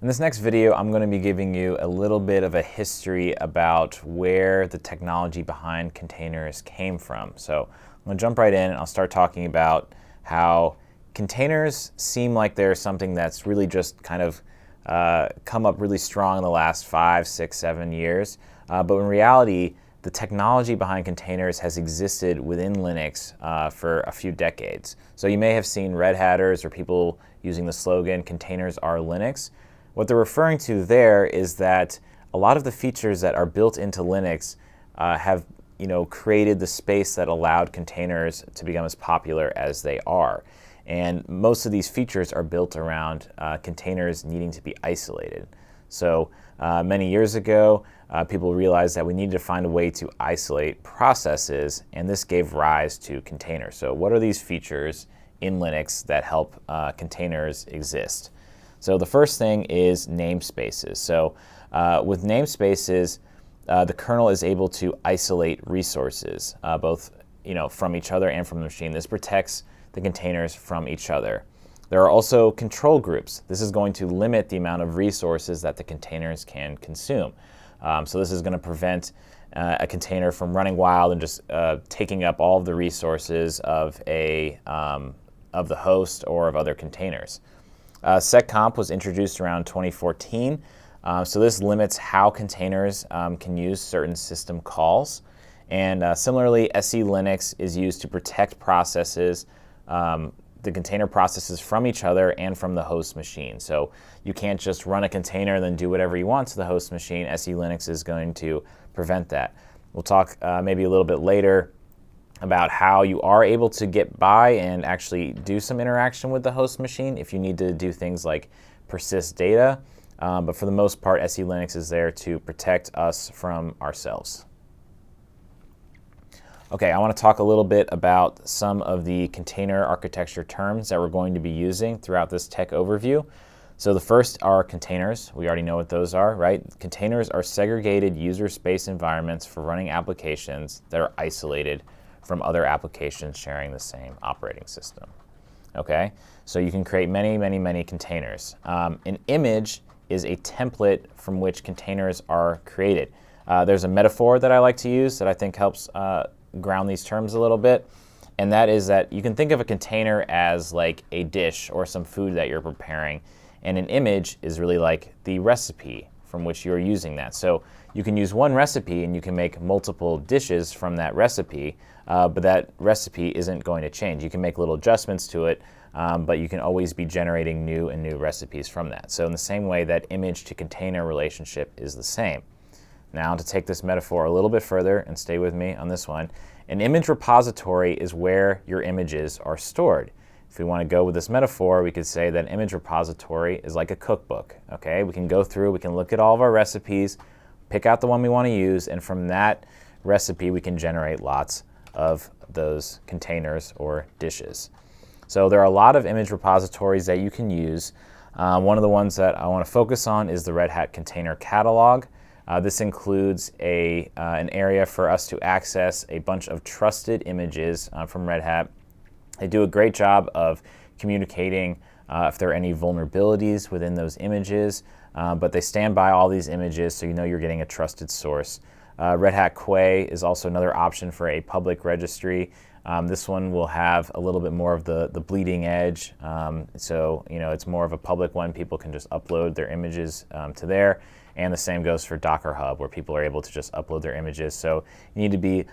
In this next video, I'm going to be giving you a little bit of a history about where the technology behind containers came from. So I'm going to jump right in and I'll start talking about how containers seem like they're something that's really just kind of come up really strong in the last 5, 6, 7 years. But in reality, the technology behind containers has existed within Linux for a few decades. So you may have seen Red Hatters or people using the slogan, "Containers are Linux." What they're referring to there is that a lot of the features that are built into Linux have created the space that allowed containers to become as popular as they are. And most of these features are built around containers needing to be isolated. So many years ago, people realized that we needed to find a way to isolate processes, and this gave rise to containers. So what are these features in Linux that help containers exist? So the first thing is namespaces. So with namespaces, the kernel is able to isolate resources, both from each other and from the machine. This protects the containers from each other. There are also control groups. This is going to limit the amount of resources that the containers can consume. So this is going to prevent a container from running wild and just taking up all of the resources of the host or of other containers. Seccomp was introduced around 2014. So this limits how containers can use certain system calls. And similarly, SELinux is used to protect processes, the container processes from each other and from the host machine. So you can't just run a container and then do whatever you want to the host machine. SELinux is going to prevent that. We'll talk maybe a little bit later about how you are able to get by and actually do some interaction with the host machine if you need to do things like persist data. But for the most part, SELinux is there to protect us from ourselves. Okay, I want to talk a little bit about some of the container architecture terms that we're going to be using throughout this tech overview. So the first are containers. We already know what those are, right? Containers are segregated user space environments for running applications that are isolated from other applications sharing the same operating system. Okay, so you can create many, many, many containers. An image is a template from which containers are created. There's a metaphor that I like to use that I think helps ground these terms a little bit, and that is that you can think of a container as like a dish or some food that you're preparing, and an image is really like the recipe from which you're using that. So you can use one recipe and you can make multiple dishes from that recipe, but that recipe isn't going to change. You can make little adjustments to it, but you can always be generating new and new recipes from that. So in the same way, that image to container relationship is the same. Now, to take this metaphor a little bit further, and stay with me on this one, an image repository is where your images are stored. If we want to go with this metaphor, we could say that an image repository is like a cookbook. Okay, we can go through, we can look at all of our recipes, pick out the one we want to use, and from that recipe we can generate lots of those containers or dishes. So there are a lot of image repositories that you can use. One of the ones that I want to focus on is the Red Hat Container Catalog. This includes an area for us to access a bunch of trusted images from Red Hat. They do a great job of communicating if there are any vulnerabilities within those images, but they stand by all these images so you know you're getting a trusted source. Red Hat Quay is also another option for a public registry. This one will have a little bit more of the bleeding edge, so it's more of a public one. People can just upload their images to there. And the same goes for Docker Hub, where people are able to just upload their images. So you need to be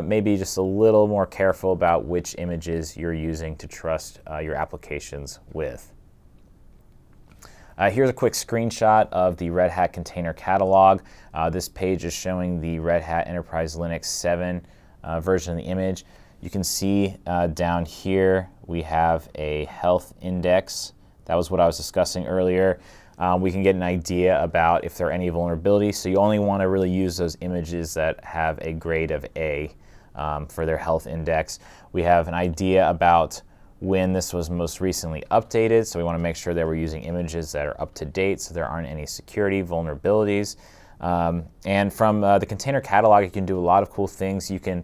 maybe just a little more careful about which images you're using to trust your applications with. Here's a quick screenshot of the Red Hat Container Catalog. This page is showing the Red Hat Enterprise Linux 7 version of the image. You can see down here we have a health index. That was what I was discussing earlier. We can get an idea about if there are any vulnerabilities. So you only want to really use those images that have a grade of A for their health index. We have an idea about when this was most recently updated. So we want to make sure that we're using images that are up to date so there aren't any security vulnerabilities. And from the container catalog, you can do a lot of cool things. You can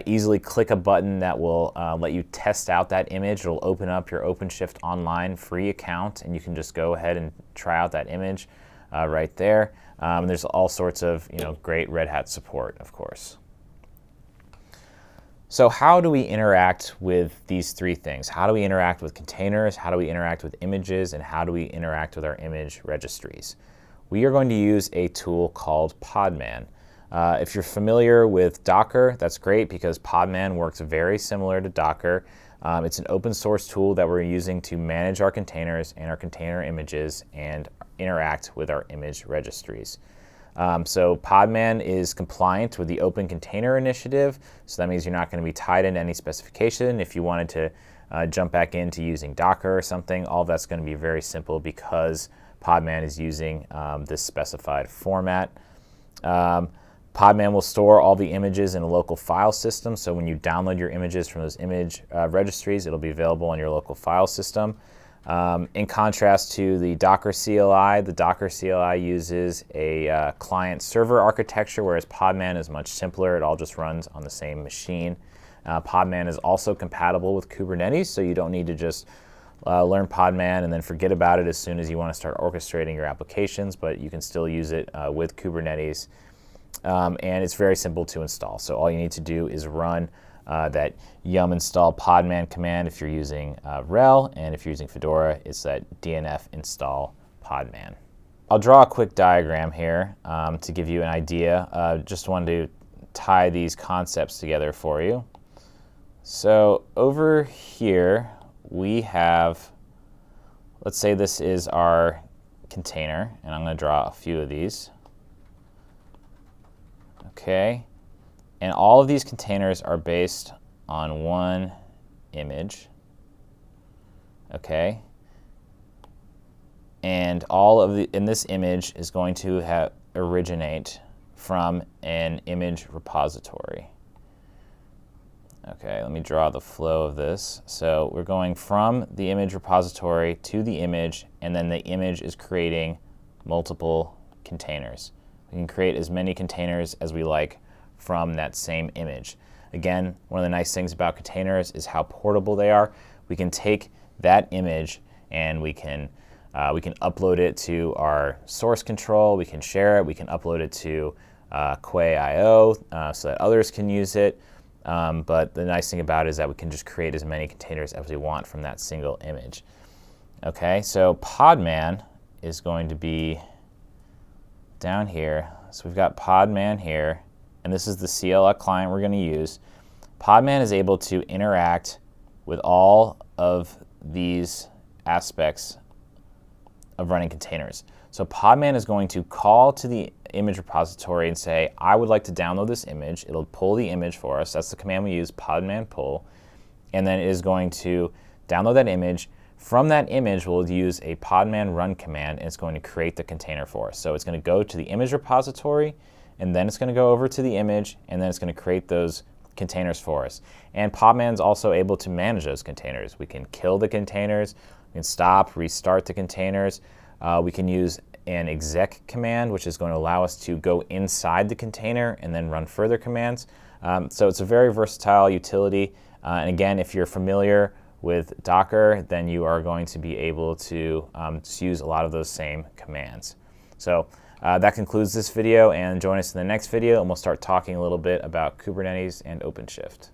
easily click a button that will let you test out that image. It'll open up your OpenShift Online free account, and you can just go ahead and try out that image right there. And there's all sorts of great Red Hat support, of course. So how do we interact with these three things? How do we interact with containers? How do we interact with images? And how do we interact with our image registries? We are going to use a tool called Podman. If you're familiar with Docker, that's great because Podman works very similar to Docker. It's an open source tool that we're using to manage our containers and our container images and interact with our image registries. So Podman is compliant with the Open Container Initiative, so that means you're not going to be tied into any specification. If you wanted to jump back into using Docker or something, all of that's going to be very simple because Podman is using this specified format. Podman will store all the images in a local file system, so when you download your images from those image registries, it'll be available on your local file system. In contrast to the Docker CLI uses a client-server architecture, whereas Podman is much simpler. It all just runs on the same machine. Podman is also compatible with Kubernetes, so you don't need to just learn Podman and then forget about it as soon as you want to start orchestrating your applications, but you can still use it with Kubernetes. And it's very simple to install. So all you need to do is run that yum install podman command if you're using RHEL, and if you're using Fedora, it's that dnf install podman. I'll draw a quick diagram here to give you an idea. Just wanted to tie these concepts together for you. So over here we have, let's say this is our container, and I'm going to draw a few of these. Okay. And all of these containers are based on one image, okay? And this image is going to originate from an image repository. Okay, let me draw the flow of this. So we're going from the image repository to the image, and then the image is creating multiple containers. We can create as many containers as we like from that same image. Again, one of the nice things about containers is how portable they are. We can take that image and we can upload it to our source control, we can share it, we can upload it to Quay.io so that others can use it. But the nice thing about it is that we can just create as many containers as we want from that single image. Okay, so Podman is going to be down here. So we've got Podman here, and this is the CLI client we're going to use. Podman is able to interact with all of these aspects of running containers. So Podman is going to call to the image repository and say, I would like to download this image. It'll pull the image for us. That's the command we use, Podman pull. And then it is going to download that image. From that image, we'll use a Podman run command, and it's going to create the container for us. So it's going to go to the image repository, and then it's going to go over to the image, and then it's going to create those containers for us. And Podman is also able to manage those containers. We can kill the containers, we can stop, restart the containers. We can use an exec command, which is going to allow us to go inside the container and then run further commands. So it's a very versatile utility. And again, if you're familiar with Docker, then you are going to be able to use a lot of those same commands. So that concludes this video, and join us in the next video, and we'll start talking a little bit about Kubernetes and OpenShift.